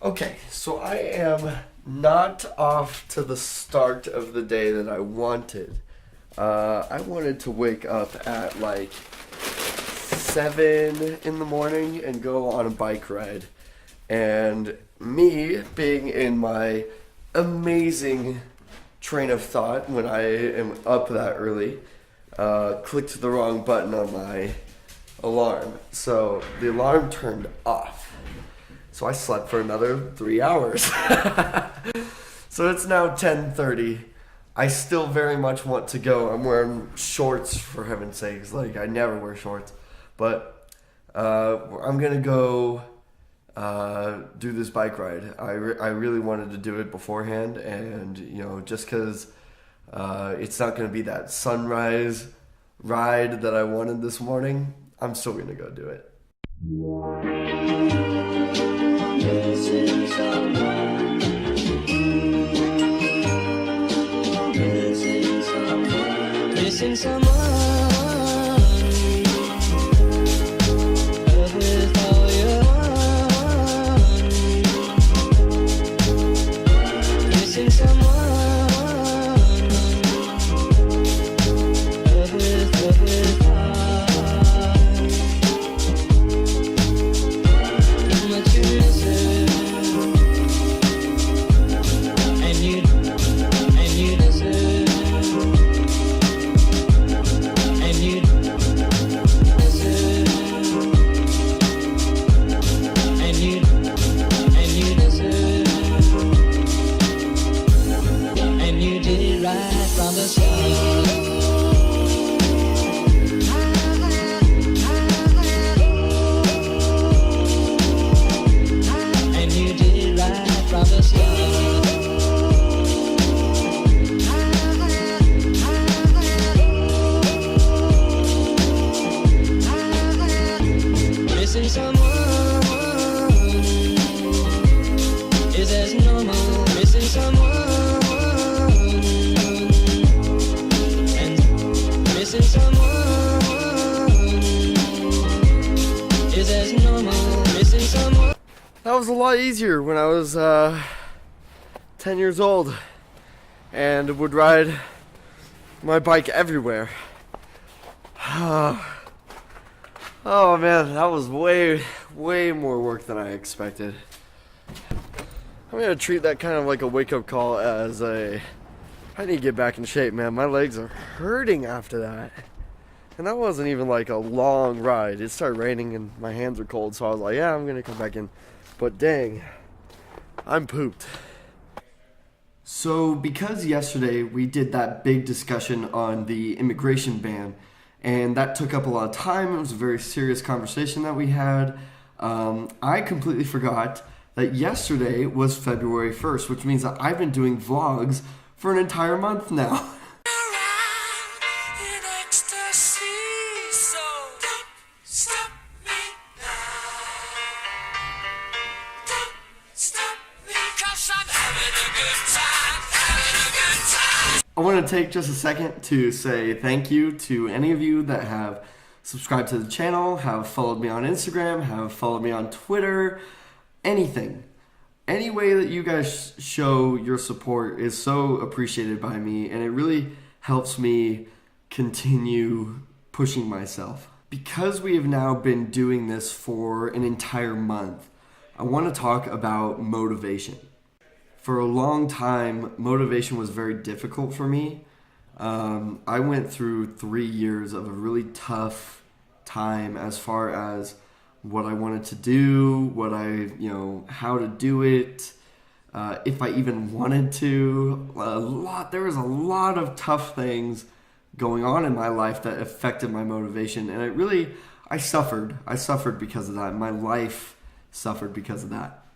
Okay, so I am not off to the start of the day that I wanted. I wanted to wake up at like 7 in the morning and go on a bike ride. And me being in my amazing train of thought when I am up that early, clicked the wrong button on my alarm. So the alarm turned off. So I slept for another 3 hours. So it's now 10:30. I still very much want to go. I'm wearing shorts for heaven's sakes. Like, I never wear shorts. But I'm going to go do this bike ride. I really wanted to do it beforehand. And, just because it's not going to be that sunrise ride that I wanted this morning, I'm still going to go do it. Missing someone. Missing someone. Missing someone. With all your heart. Missing someone. With heart. How much you miss it. And you deserve. And you deserve. And you deserve. And you did it right from the start. And you did it right from the start. Missing someone is as normal. Missing someone and missing someone is as normal. Missing someone. That was a lot easier when I was 10 years old and would ride my bike everywhere. Oh man, that was way more work than I expected. I'm gonna treat that kind of like a wake-up call as I need to get back in shape, man. My legs are hurting after that. And that wasn't even like a long ride. It started raining and my hands are cold, so I was like, yeah, I'm gonna come back in. But dang, I'm pooped. So because yesterday we did that big discussion on the immigration ban, and that took up a lot of time, it was a very serious conversation that we had, I completely forgot that yesterday was February 1st, which means that I've been doing vlogs for an entire month now. I want to take just a second to say thank you to any of you that have subscribed to the channel, have followed me on Instagram, have followed me on Twitter, anything. Any way that you guys show your support is so appreciated by me, and it really helps me continue pushing myself. Because we have now been doing this for an entire month, I want to talk about motivation. For a long time, motivation was very difficult for me. I went through 3 years of a really tough time as far as what I wanted to do, how to do it, if I even wanted to. There was a lot of tough things going on in my life that affected my motivation, and I suffered. I suffered because of that. My life suffered because of that.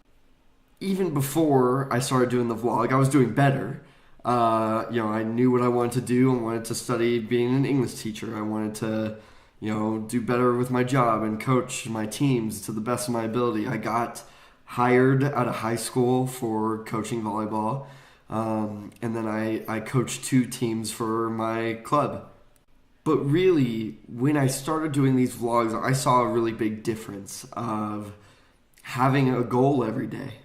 Even before I started doing the vlog, I was doing better. I knew what I wanted to do. I wanted to study being an English teacher. I wanted to, do better with my job and coach my teams to the best of my ability. I got hired out of high school for coaching volleyball. And then I coached 2 teams for my club. But really, when I started doing these vlogs, I saw a really big difference of having a goal every day.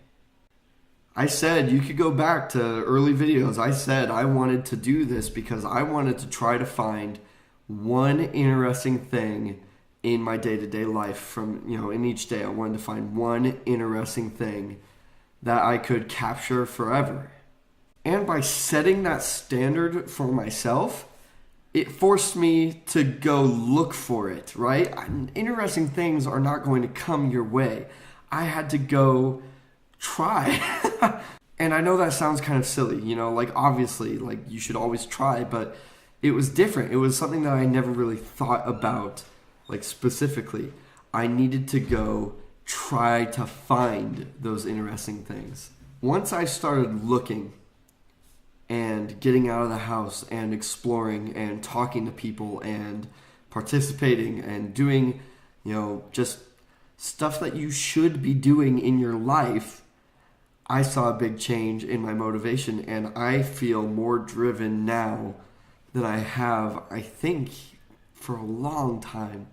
I said, you could go back to early videos. I said I wanted to do this because I wanted to try to find one interesting thing in my day-to-day life from, in each day. I wanted to find one interesting thing that I could capture forever. And by setting that standard for myself, it forced me to go look for it, right? Interesting things are not going to come your way. I had to go try. And I know that sounds kind of silly, like obviously, like you should always try, but it was different. It was something that I never really thought about, like specifically. I needed to go try to find those interesting things. Once I started looking and getting out of the house and exploring and talking to people and participating and doing, just stuff that you should be doing in your life, I saw a big change in my motivation, and I feel more driven now than I have, I think, for a long time.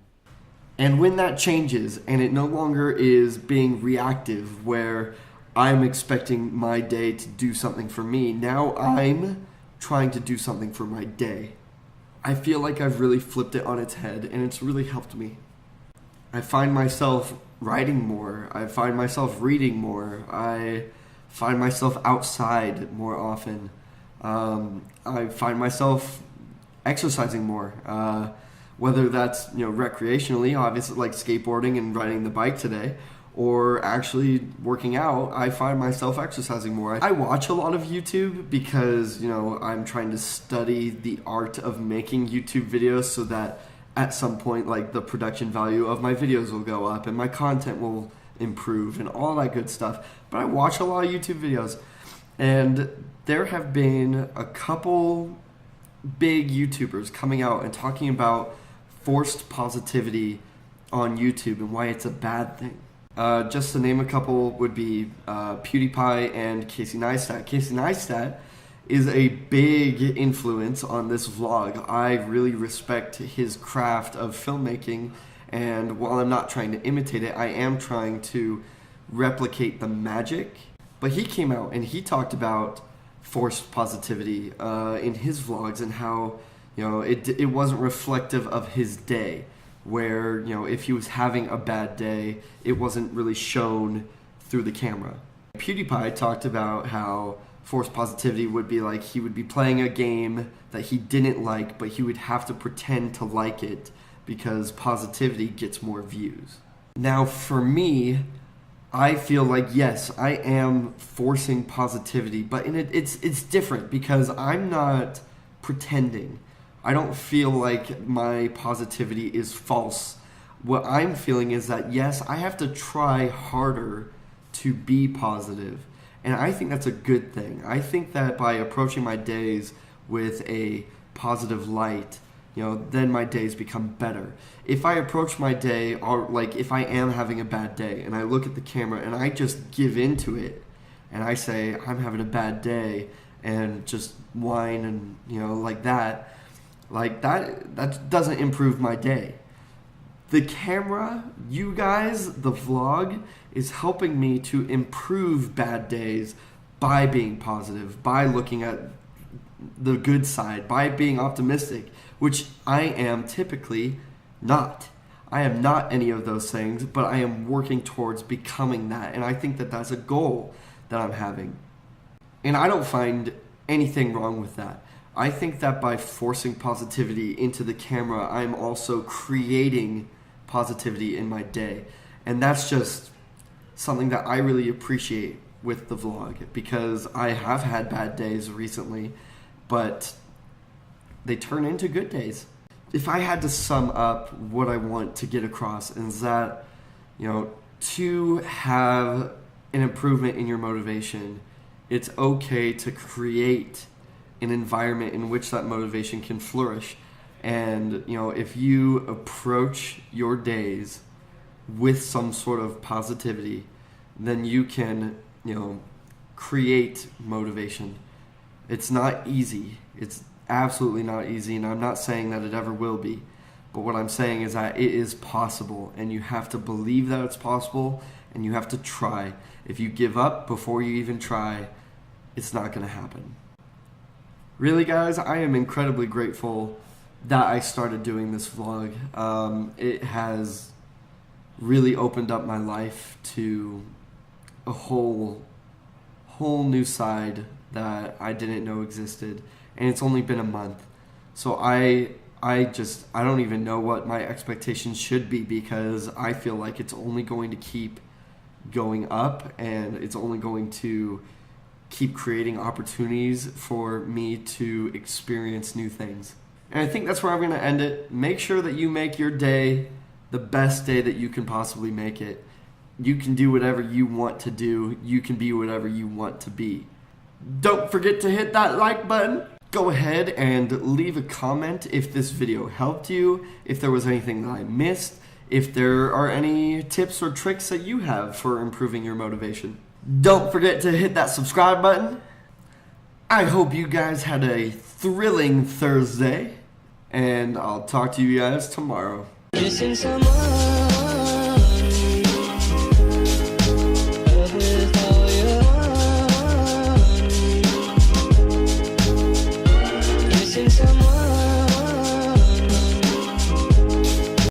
And when that changes and it no longer is being reactive where I'm expecting my day to do something for me, now I'm trying to do something for my day. I feel like I've really flipped it on its head, and it's really helped me. I find myself writing more. I find myself reading more. I find myself outside more often. I find myself exercising more. Whether that's recreationally, obviously like skateboarding and riding the bike today, or actually working out, I find myself exercising more. I watch a lot of YouTube because I'm trying to study the art of making YouTube videos so that at some point like the production value of my videos will go up and my content will improve and all that good stuff. But I watch a lot of YouTube videos, and there have been a couple big YouTubers coming out and talking about forced positivity on YouTube and why it's a bad thing. Just to name a couple would be PewDiePie and Casey Neistat. Casey Neistat is a big influence on this vlog. I really respect his craft of filmmaking, and while I'm not trying to imitate it, I am trying to replicate the magic. But he came out and he talked about forced positivity in his vlogs and how it wasn't reflective of his day, where if he was having a bad day, it wasn't really shown through the camera. PewDiePie talked about how forced positivity would be like he would be playing a game that he didn't like, but he would have to pretend to like it because positivity gets more views. Now for me, I feel like yes, I am forcing positivity, but it's different because I'm not pretending. I don't feel like my positivity is false. What I'm feeling is that yes, I have to try harder to be positive. And I think that's a good thing. I think that by approaching my days with a positive light, then my days become better. If I approach my day, or like if I am having a bad day and I look at the camera and I just give into it and I say I'm having a bad day and just whine and like that doesn't improve my day. The camera, you guys, the vlog is helping me to improve bad days by being positive, by looking at the good side, by being optimistic, which I am typically not. I am not any of those things, but I am working towards becoming that, and I think that that's a goal that I'm having. And I don't find anything wrong with that. I think that by forcing positivity into the camera, I'm also creating positivity in my day. And that's just something that I really appreciate with the vlog, because I have had bad days recently, but they turn into good days. If I had to sum up what I want to get across, is that, to have an improvement in your motivation, it's okay to create an environment in which that motivation can flourish. And if you approach your days with some sort of positivity, then you can create motivation. It's not easy. It's absolutely not easy, and I'm not saying that it ever will be, but what I'm saying is that it is possible, and you have to believe that it's possible, and you have to try. If you give up before you even try, it's not going to happen. Really, guys, I am incredibly grateful that I started doing this vlog. It has really opened up my life to a whole new side that I didn't know existed, and it's only been a month. So I don't even know what my expectations should be, because I feel like it's only going to keep going up, and it's only going to keep creating opportunities for me to experience new things. And I think that's where I'm going to end it. Make sure that you make your day the best day that you can possibly make it. You can do whatever you want to do. You can be whatever you want to be. Don't forget to hit that like button. Go ahead and leave a comment if this video helped you, if there was anything that I missed, if there are any tips or tricks that you have for improving your motivation. Don't forget to hit that subscribe button. I hope you guys had a thrilling Thursday, and I'll talk to you guys tomorrow. Kissing someone